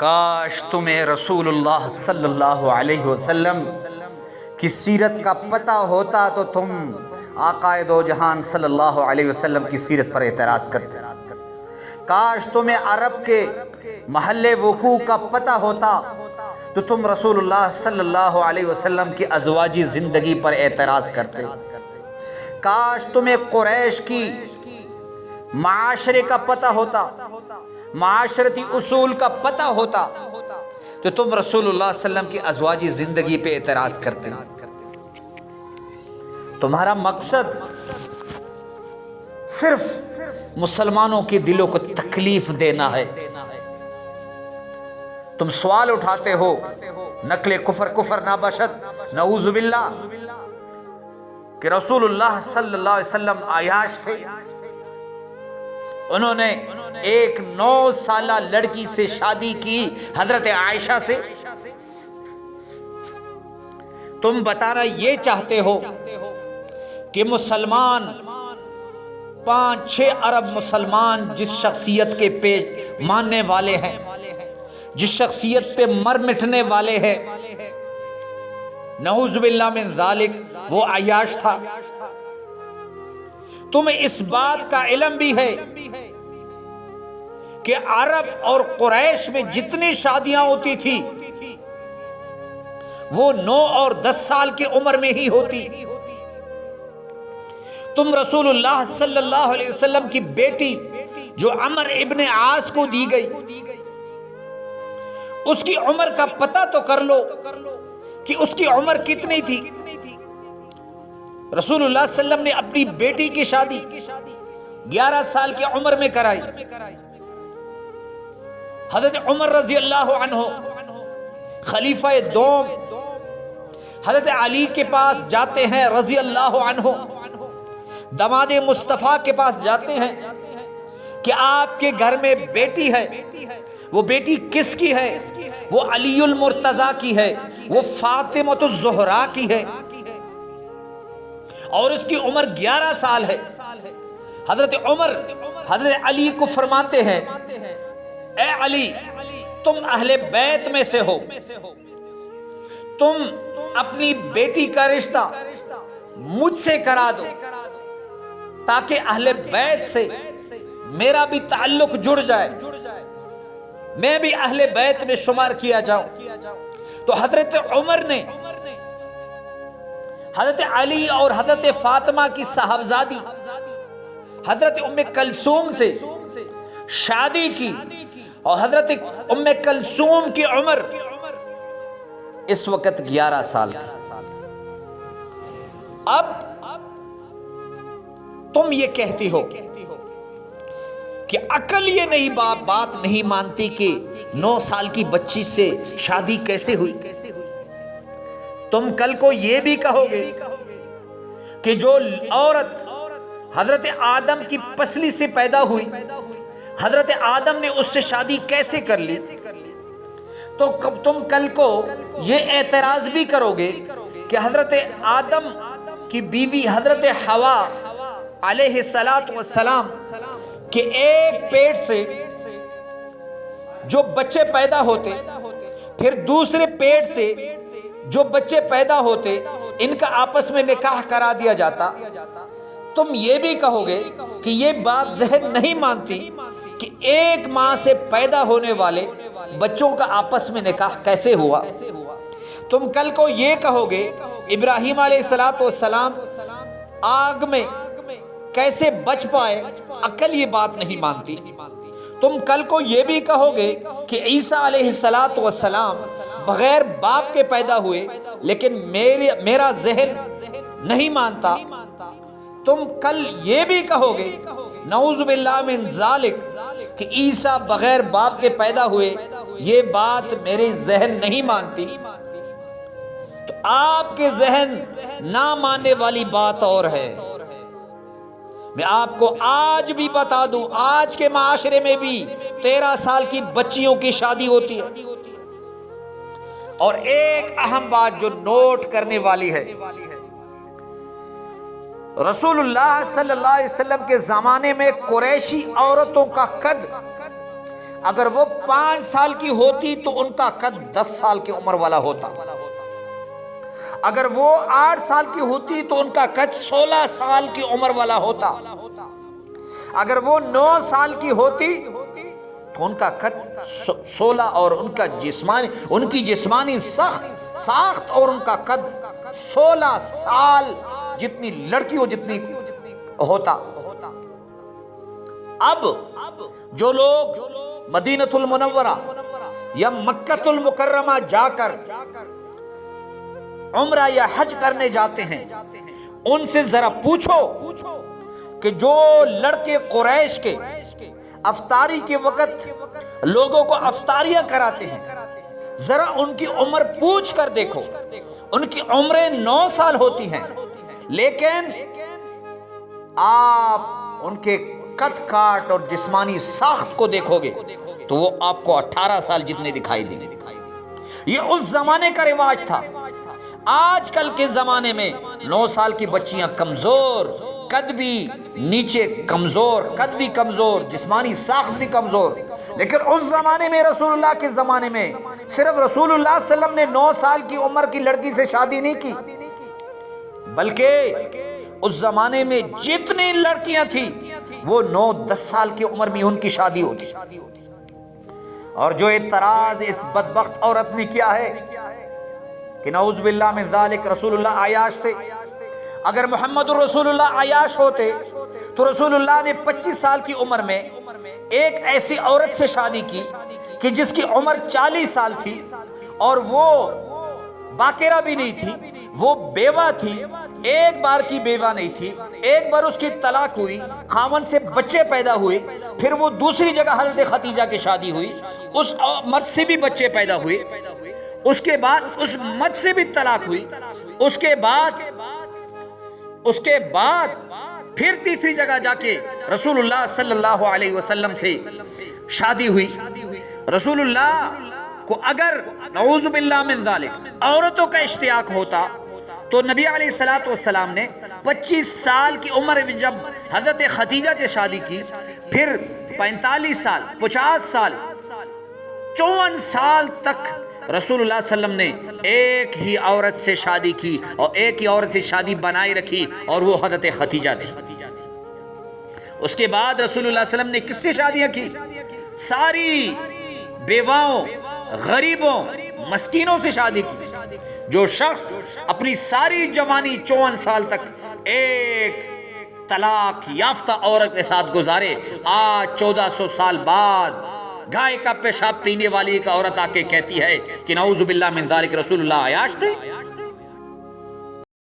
کاش تمہیں رسول اللہ صلی اللہ علیہ وسلم کی سیرت کا پتہ ہوتا تو تم آقا دو جہان صلی اللہ علیہ وسلم کی سیرت پر اعتراض کرتے۔ کاش تمہیں عرب کے محل وقوع کا پتہ ہوتا تو تم رسول اللہ صلی اللہ علیہ وسلم کی ازواجی زندگی پر اعتراض کرتے۔ کاش تمہیں قریش کی معاشرے کا پتہ ہوتا، معاشرتی اصول کا پتہ ہوتا تو تم رسول اللہ صلی اللہ علیہ وسلم کی ازواجی زندگی پہ اعتراض کرتے۔ تمہارا مقصد صرف مسلمانوں کے دلوں کو تکلیف دینا ہے۔ تم سوال اٹھاتے ہو نقل کفر نہ باشد، نعوذ باللہ، کہ رسول اللہ صلی اللہ علیہ وسلم عیاش تھے، انہوں نے ایک 9 سالہ لڑکی سے شادی کی، حضرت عائشہ سے۔ تم بتانا یہ چاہتے ہو کہ مسلمان 5-6 ارب مسلمان جس شخصیت کے پہ ماننے والے ہیں، جس شخصیت پہ مر مٹنے والے ہیں، نعوذ باللہ من ذالک، وہ عیاش تھا۔ تمہیں اس بات کا علم بھی ہے کہ عرب اور قریش میں جتنی شادیاں ہوتی تھی وہ 9 اور 10 سال کی عمر میں ہی ہوتی۔ تم رسول اللہ صلی اللہ علیہ وسلم کی بیٹی جو عمر ابن عاص کو دی گئی، اس کی عمر کا پتہ تو کر لو کہ اس کی عمر کتنی تھی۔ رسول اللہ صلی اللہ علیہ وسلم نے اپنی بیٹی کی شادی 11 سال کی عمر میں کرائی۔ حضرت عمر رضی اللہ عنہ خلیفہ دوم حضرت علی کے پاس جاتے ہیں رضی اللہ عنہ، داماد مصطفیٰ کے پاس جاتے ہیں کہ آپ کے گھر میں بیٹی ہے، وہ بیٹی کس کی ہے؟ وہ علی المرتضیٰ کی ہے، وہ فاطمۃ الزہرا کی ہے، اور اس کی عمر 11 سال ہے۔ حضرت عمر حضرت علی کو فرماتے ہیں، اے علی، تم اہل بیت میں سے ہو، تم اپنی بیٹی کا رشتہ مجھ سے کرا دو تاکہ اہل بیت سے میرا بھی تعلق جڑ جائے، میں بھی اہل بیت میں شمار کیا جاؤں۔ تو حضرت عمر نے حضرت علی اور حضرت فاطمہ کی صاحبزادی حضرت ام کلثوم سے شادی کی، اور حضرت ام کلثوم کی عمر اس وقت 11 سال تھی۔ اب تم یہ کہتی ہو کہ عقل یہ نہیں بات نہیں مانتی کہ 9 سال کی بچی سے شادی کیسے ہوئی۔ تم کل کو یہ بھی کہو گے کہ جو عورت حضرت آدم کی پسلی سے پیدا ہوئی، حضرت آدم نے اس سے شادی کیسے کر لی؟ تو تم کل کو یہ اعتراض بھی کرو گے کہ حضرت آدم کی بیوی حضرت حوا علیہ السلام کہ ایک پیٹ سے جو بچے پیدا ہوتے، پھر دوسرے پیٹ سے جو بچے پیدا ہوتے، ان کا آپس میں نکاح کرا دیا جاتا۔ تم یہ بھی کہو گے کہ یہ بات ذہن نہیں مانتی کہ ایک ماں سے پیدا ہونے والے بچوں کا آپس میں نکاح کیسے ہوا۔ تم کل کو یہ کہو گے ابراہیم علیہ السلام آگ میں کیسے بچ پائے، عقل یہ بات نہیں مانتی۔ تم کل کو یہ بھی کہو گے کہ عیسیٰ علیہ السلام بغیر باپ کے پیدا ہوئے، لیکن میرا ذہن نہیں مانتا۔ تم کل یہ بھی کہو گے نعوذ باللہ من ذالک کہ عیسیٰ بغیر باپ کے پیدا ہوئے، یہ بات میرے ذہن نہیں مانتی۔ تو آپ کے ذہن نہ ماننے والی بات اور ہے۔ میں آپ کو آج بھی بتا دوں، آج کے معاشرے میں بھی 13 سال کی بچیوں کی شادی ہوتی ہے۔ اور ایک اہم بات جو نوٹ کرنے والی ہے، رسول اللہ صلی اللہ علیہ وسلم کے زمانے میں قریشی عورتوں کا قد اگر وہ 5 سال کی ہوتی تو ان کا قد 10 سال کی عمر والا ہوتا، اگر وہ 8 سال کی ہوتی تو ان کا قد 16 سال کی عمر والا ہوتا، اگر وہ 9 سال کی ہوتی تو ان کا قد 16 اور ان کی جسمانی ساخت اور ان کا قد 16 سال جتنی لڑکی ہو جتنی ہوتا۔ اب جو لوگ مدینہ المنورہ یا مکہ المکرمہ جا کر عمرہ یا حج کرنے جاتے ہیں، ان سے ذرا پوچھو کہ جو لڑکے قریش کے افطاری کے وقت لوگوں کو افطاریاں کراتے ہیں، ذرا ان کی عمر پوچھ کر دیکھو، ان کی عمریں 9 سال ہوتی ہیں، لیکن آپ ان کے قد کاٹ اور جسمانی ساخت کو دیکھو گے تو وہ آپ کو 18 سال جتنے دکھائی دیں گے۔ یہ اس زمانے کا رواج تھا۔ آج کل کے زمانے میں 9 سال کی بچیاں کمزور، قد بھی نیچے کمزور، قد بھی کمزور، جسمانی ساخت بھی کمزور، لیکن اس زمانے میں رسول اللہ کے زمانے میں صرف رسول اللہ صلی اللہ علیہ وسلم نے 9 سال کی عمر کی لڑکی سے شادی نہیں کی، بلکہ اس زمانے میں جتنی لڑکیاں تھیں وہ 9-10 سال کی عمر میں ان کی شادی ہوتی۔ اور جو اعتراض اس بدبخت عورت نے کیا ہے کہ نعوذ باللہ من ذالک رسول اللہ عیاش تھے، اگر محمد الرسول اللہ عیاش ہوتے تو رسول اللہ نے 25 سال کی عمر میں ایک ایسی عورت سے شادی کی کہ جس کی عمر 40 سال تھی اور وہ باقرہ بھی نہیں تھی، وہ بیوہ تھی، ایک بار کی بیوہ نہیں تھی، ایک بار اس کی طلاق ہوئی، خاوند سے بچے پیدا ہوئے، پھر وہ دوسری جگہ حضرت خدیجہ کی شادی ہوئی، اس مرد سے بھی بچے پیدا ہوئے، اس کے بعد اس مرد سے بھی طلاق ہوئی، اس کے بعد پھر تیسری جگہ جا کے رسول اللہ صلی اللہ علیہ وسلم سے شادی ہوئی۔ رسول اللہ کو اگر نعوذ باللہ من ذالک عورتوں کا اشتیاق ہوتا تو نبی علیہ الصلوۃ والسلام نے 25 سال کی عمر میں جب حضرت خدیجہ سے شادی کی، پھر 45 سال، 50 سال، 54 سال تک رسول اللہ صلی اللہ علیہ وسلم نے ایک ہی عورت سے شادی کی اور ایک ہی عورت سے شادی بنائی رکھی، اور وہ حضرت خدیجہ تھی۔ اس کے بعد رسول اللہ صلی اللہ علیہ وسلم نے کس سے شادیاں کی؟ ساری بیواؤں، غریبوں، مسکینوں سے شادی کی۔ جو شخص اپنی ساری جوانی 54 سال تک ایک طلاق یافتہ عورت کے ساتھ گزارے، آج 1400 سال بعد گائے کا پیشاب پینے والی ایک عورت آ کے کہتی ہے کہ نعوذ باللہ من ذالک رسول اللہ عیاش تھے۔